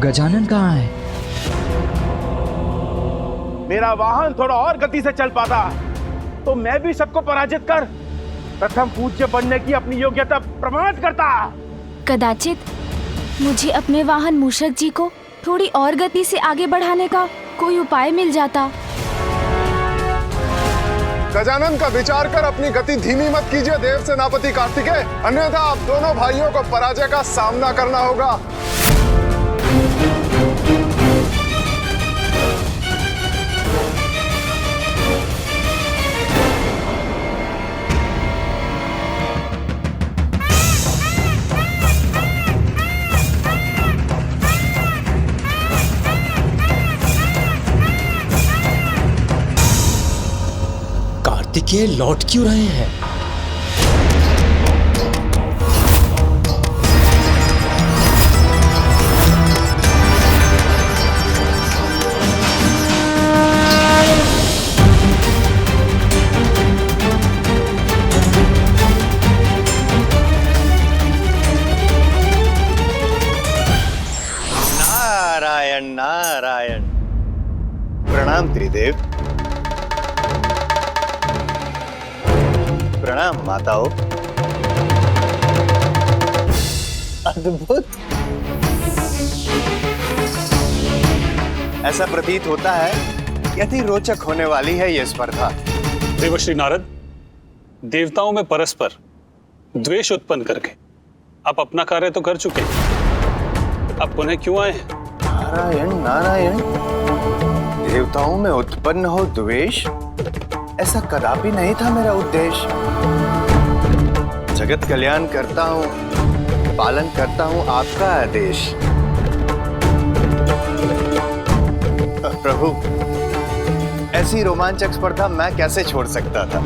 गजानन कहाँ है? मेरा वाहन थोड़ा और गति से चल पाता तो मैं भी सबको पराजित कर प्रथम पूज्य बनने की अपनी योग्यता प्रमाणित करता। कदाचित मुझे अपने वाहन मूषक जी को थोड़ी और गति से आगे बढ़ाने का कोई उपाय मिल जाता। गजानन का विचार कर अपनी गति धीमी मत कीजिए देव सेनापति कार्तिकेय, अन्यथा आप दोनों भाइयों को पराजय का सामना करना होगा। कार्तिकेय लौट क्यों रहे हैं? नारायण नारायण। प्रणाम त्रिदेव। प्रणाम माताओं। अद्भुत। ऐसा प्रतीत होता है कि अति रोचक होने वाली है यह स्पर्धा। देवर्षि नारद, देवताओं में परस्पर द्वेष उत्पन्न करके आप अपना कार्य तो कर चुके हैं, अब पुनः क्यों आए हैं? नारायण नारायण, देवताओं में उत्पन्न हो द्वेष, ऐसा कदापि नहीं था मेरा उद्देश्य। जगत कल्याण करता हूँ, पालन करता हूँ आपका आदेश। प्रभु, ऐसी रोमांचक स्पर्धा मैं कैसे छोड़ सकता था?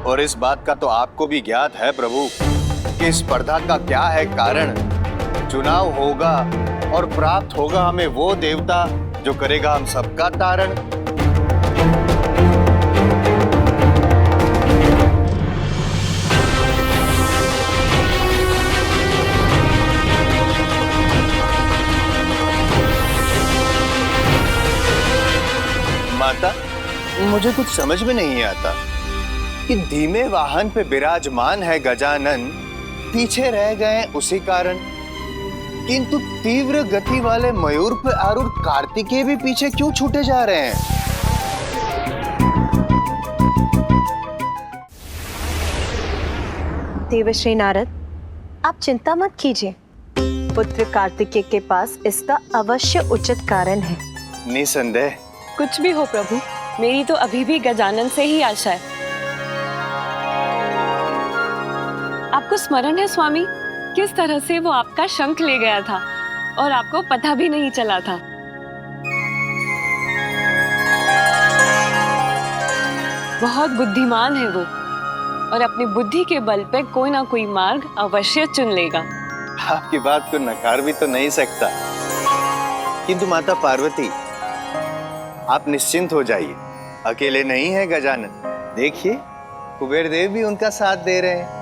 और इस बात का तो आपको भी ज्ञात है प्रभु कि स्पर्धा का क्या है कारण। चुनाव होगा और प्राप्त होगा हमें वो देवता जो करेगा हम सबका तारण। माता, मुझे कुछ समझ में नहीं आता कि धीमे वाहन पे विराजमान है गजानन, पीछे रह गए उसी कारण, किंतु तीव्र गति वाले मयूर पे आरूढ़ कार्तिकेय भी पीछे क्यों छूटे जा रहे हैं? देवर्षि नारद, आप चिंता मत कीजिए। पुत्र कार्तिकेय के पास इसका अवश्य उचित कारण है। निसंदेह। कुछ भी हो प्रभु, मेरी तो अभी भी गजानन से ही आशा है। आपको स्मरण है स्वामी, किस तरह से वो आपका शंख ले गया था और आपको पता भी नहीं चला था। बहुत बुद्धिमान है वो और अपनी बुद्धि के बल पे कोई ना कोई मार्ग अवश्य चुन लेगा। आपकी बात को नकार भी तो नहीं सकता, किंतु माता पार्वती, आप निश्चिंत हो जाइए, अकेले नहीं है गजानन। देखिए, कुबेर देव भी उनका साथ दे रहे हैं।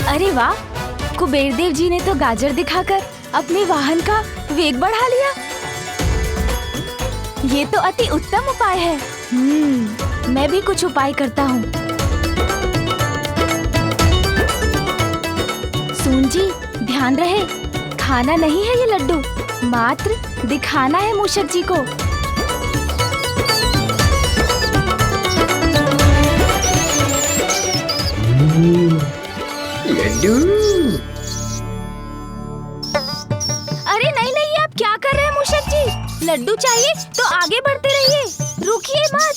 अरे वाह, कुबेर देव जी ने तो गाजर दिखाकर अपने वाहन का वेग बढ़ा लिया। ये तो अति उत्तम उपाय है। मैं भी कुछ उपाय करता हूँ। सुन जी, ध्यान रहे, खाना नहीं है ये लड्डू, मात्र दिखाना है मूषक जी को। लड्डू। अरे नहीं नहीं, आप क्या कर रहे हैं मूषक जी? लड्डू चाहिए तो आगे बढ़ते रहिए, रुकिए मत।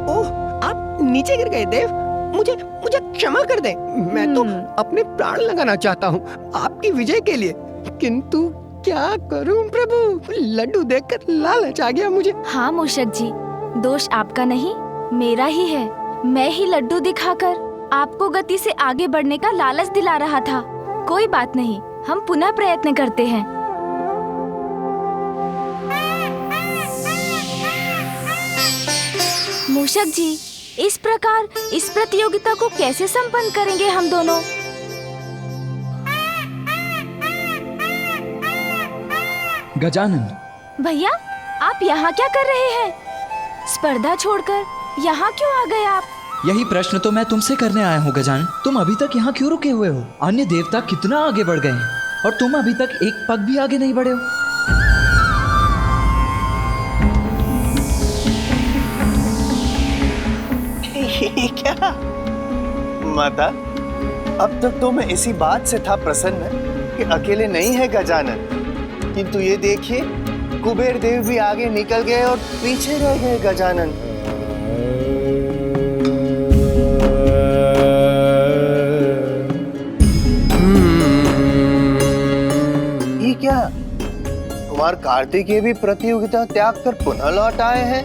ओह, आप नीचे गिर गए देव। मुझे मुझे क्षमा कर दें। मैं तो अपने प्राण लगाना चाहता हूँ आपकी विजय के लिए, किंतु क्या करूं प्रभु, लड्डू देखकर लालच आ गया मुझे। हाँ मूषक जी, दोष आपका नहीं, मेरा ही है। मैं ही लड्डू दिखाकर आपको गति से आगे बढ़ने का लालच दिला रहा था। कोई बात नहीं, हम पुनः प्रयत्न करते हैं। मूषक जी, इस प्रकार इस प्रतियोगिता को कैसे संपन्न करेंगे हम दोनों? गजानन। भैया, आप यहाँ क्या कर रहे हैं? स्पर्धा छोड़कर यहाँ क्यों आ गए आप? यही प्रश्न तो मैं तुमसे करने आया हूँ गजानन। तुम अभी तक यहाँ क्यों रुके हुए हो? अन्य देवता कितना आगे बढ़ गए हैं और तुम अभी तक एक पग भी आगे नहीं बढ़े हो। क्या माता, अब तक तो मैं इसी बात से था प्रसन्न कि अकेले नहीं है गजानन, किंतु ये देखिए, कुबेर देव भी आगे निकल गए और पीछे रह गए गजानन। क्या कुमार कार्तिकेय भी प्रतियोगिता त्याग कर पुनः लौट आए हैं?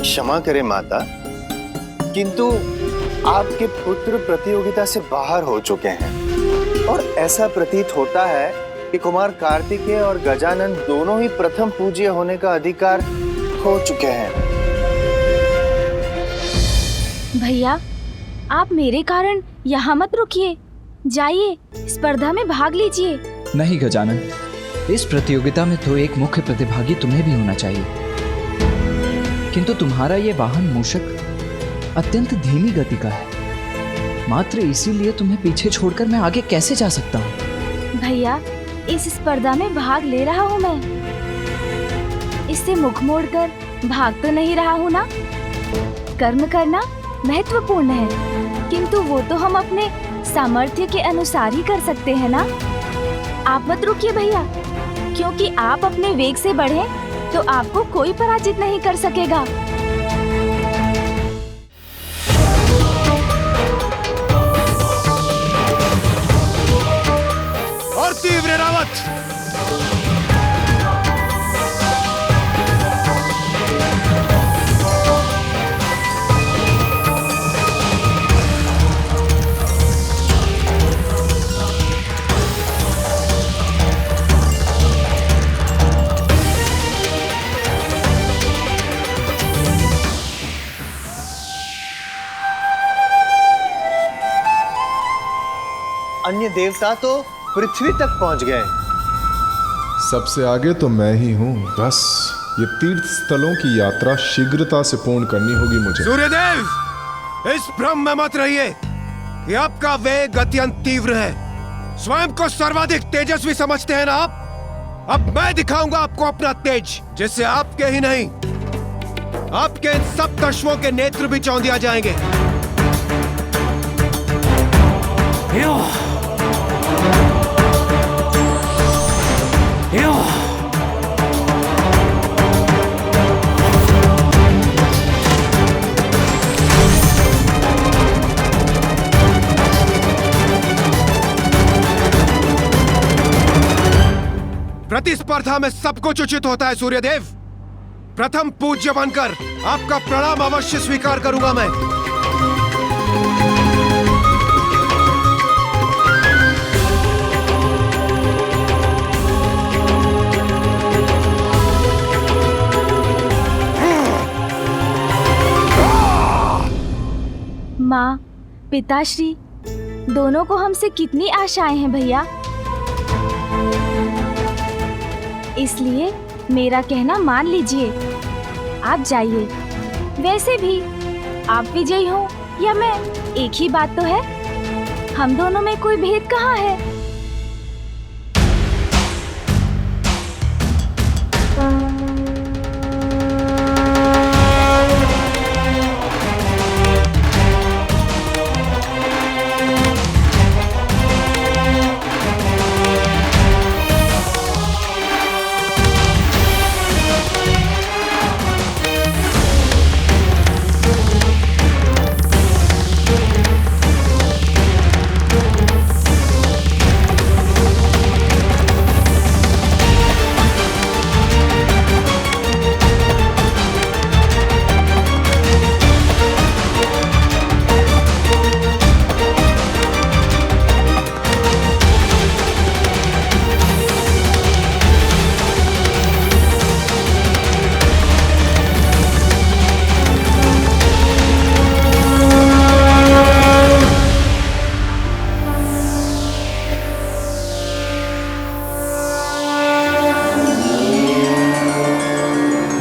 क्षमा करें माता, किंतु आपके पुत्र प्रतियोगिता से बाहर हो चुके हैं और ऐसा प्रतीत होता है कि कुमार कार्तिकेय और गजानन दोनों ही प्रथम पूज्य होने का अधिकार खो चुके हैं। भैया, आप मेरे कारण यहाँ मत रुकिए, जाइए स्पर्धा में भाग लीजिए। नहीं गजानन, इस प्रतियोगिता में तो एक मुख्य प्रतिभागी तुम्हें भी होना चाहिए, किंतु तुम्हारा ये वाहन मूषक अत्यंत धीमी गति का है। मात्र इसीलिए तुम्हें पीछे छोड़कर मैं आगे कैसे जा सकता हूँ? भैया, इस स्पर्धा में भाग ले रहा हूँ मैं, इससे मुख मोड़कर भाग तो नहीं रहा हूँ ना। कर्म करना महत्वपूर्ण है, किंतु वो तो हम अपने सामर्थ्य के अनुसार ही कर सकते हैं ना। आप मत रुकिए भैया, क्योंकि आप अपने वेग से बढ़े तो आपको कोई पराजित नहीं कर सकेगा। और तीव्र रावत। अन्य देवता तो पृथ्वी तक पहुंच गए। सबसे आगे तो मैं ही हूँ। बस ये तीर्थ स्थलों की यात्रा शीघ्रता से पूर्ण करनी होगी मुझे। सूर्यदेव, इस भ्रम में मत रहिए कि आपका वेग अत्यंत तीव्र है। स्वयं को सर्वाधिक तेजस्वी समझते हैं ना आप। अब मैं दिखाऊंगा आपको अपना तेज, जिससे आपके ही नहीं, आपके इन सब दशवों के नेत्र भी चौंधिया जाएंगे। प्रतिस्पर्धा में सब कुछ उचित होता है सूर्यदेव। प्रथम पूज्य बनकर आपका प्रणाम अवश्य स्वीकार करूंगा मैं। माँ, पिताश्री दोनों को हमसे कितनी आशाएं हैं भैया, इसलिए मेरा कहना मान लीजिए। आप जाइए। वैसे भी आप विजयी हो या मैं, एक ही बात तो है। हम दोनों में कोई भेद कहाँ है।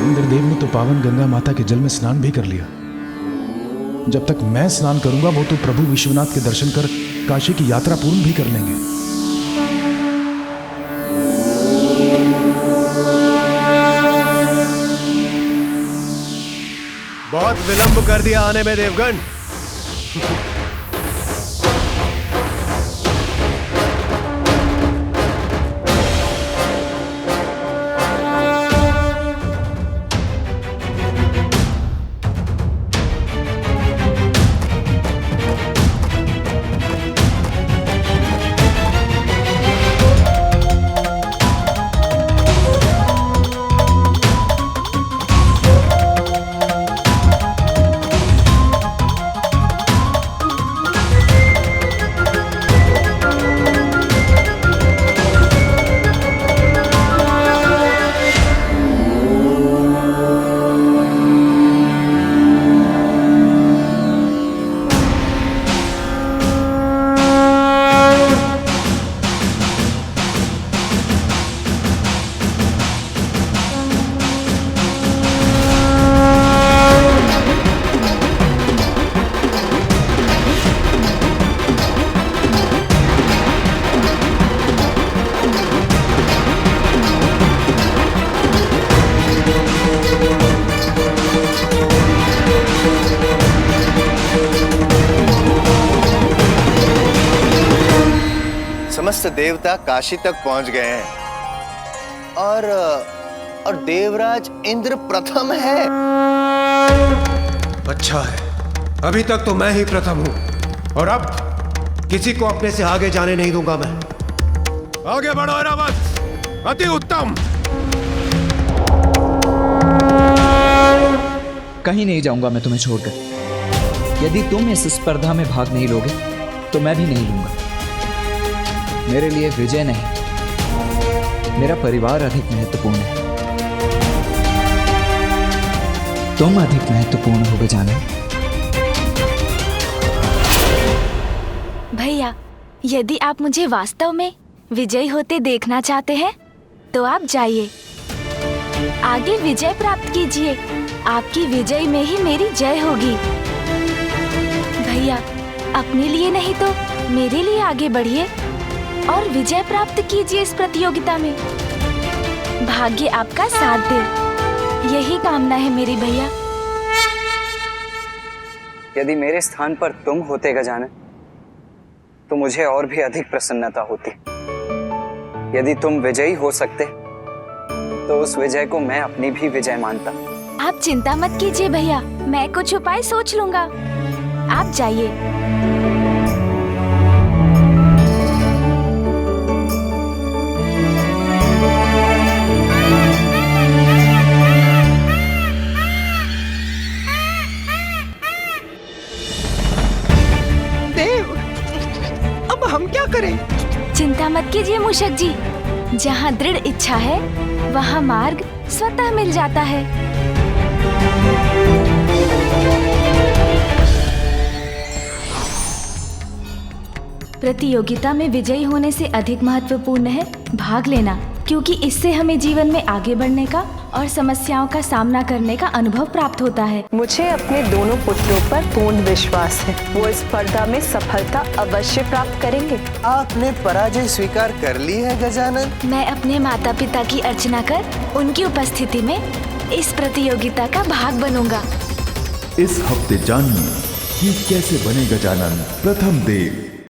इंद्रदेव ने तो पावन गंगा माता के जल में स्नान भी कर लिया। जब तक मैं स्नान करूंगा वो तो प्रभु विश्वनाथ के दर्शन कर काशी की यात्रा पूर्ण भी कर लेंगे। बहुत विलंब कर दिया आने में देवगण। समस्त देवता काशी तक पहुंच गए हैं और देवराज इंद्र प्रथम है। अच्छा है, अभी तक तो मैं ही प्रथम हूं और अब किसी को अपने से आगे जाने नहीं दूंगा मैं। आगे बढ़ो ऐरावत, अति उत्तम। कहीं नहीं जाऊंगा मैं तुम्हें छोड़कर। यदि तुम इस स्पर्धा में भाग नहीं लोगे तो मैं भी नहीं लूंगा। मेरे लिए विजय नहीं, मेरा परिवार अधिक महत्वपूर्ण है। तुम अधिक महत्वपूर्ण हो गजानन। भैया, यदि आप मुझे वास्तव में विजयी होते देखना चाहते हैं तो आप जाइए, आगे विजय प्राप्त कीजिए। आपकी विजय में ही मेरी जय होगी। भैया, अपने लिए नहीं तो मेरे लिए आगे बढ़िए और विजय प्राप्त कीजिए इस प्रतियोगिता में। भाग्य आपका साथ दे, यही कामना है मेरी भैया। यदि मेरे स्थान पर तुम होते गजानन तो मुझे और भी अधिक प्रसन्नता होती। यदि तुम विजयी हो सकते तो उस विजय को मैं अपनी भी विजय मानता। आप चिंता मत कीजिए भैया, मैं कुछ उपाय सोच लूंगा। आप जाइए। देव, अब हम क्या करें? चिंता मत कीजिए मूषक जी, जहाँ दृढ़ इच्छा है वहाँ मार्ग स्वतः मिल जाता है। प्रतियोगिता में विजयी होने से अधिक महत्वपूर्ण है भाग लेना, क्योंकि इससे हमें जीवन में आगे बढ़ने का और समस्याओं का सामना करने का अनुभव प्राप्त होता है। मुझे अपने दोनों पुत्रों पर पूर्ण विश्वास है, वो इस स्पर्धा में सफलता अवश्य प्राप्त करेंगे। आपने पराजय स्वीकार कर ली है गजानन? मैं अपने माता पिता की अर्चना कर उनकी उपस्थिति में इस प्रतियोगिता का भाग बनूंगा। इस हफ्ते जानिए कि कैसे बने गजानन प्रथम देव।